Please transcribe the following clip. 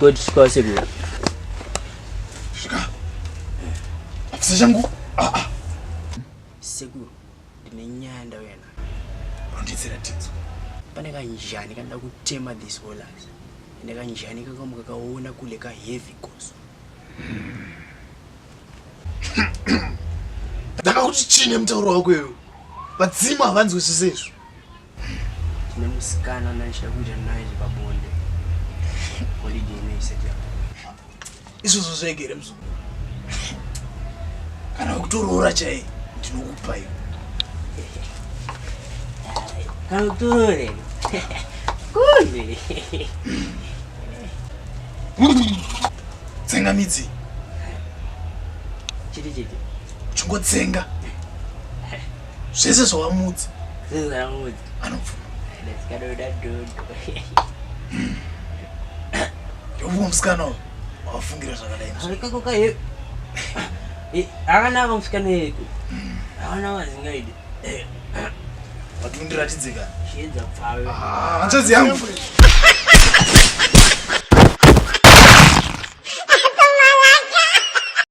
good possible. Shika. Afishangu. Seguro. Ndinenyanda wena. Nditsira titso. Pane kanjani kana kutema this whole life. Ine kanjani kakamuka kaona kule ka heavy course. Ndakakuti chine mutauro wako wewe. Vadzima havanzwisisi izvo. Tine musikana nanchida kuita naye pabonde. Holiday ineisati yako. Izvozvo zvegere muzukuru. Kana kutorora chai ndinokupa iwe. Kana kutorore. Kunde. Tsenga midzi. Chiti. Chingotsenga. Zvese zvawamudzi. Zezamudzi. Anobvuma. Let's get that dude. Ndovuka musikana uyu. Wafungira zvakadai. Akakoka he. Akana musikana yeku. Akana mazingaidi. Watundiratidze kana. Shedza pfawe. Hanzvadzi yangu.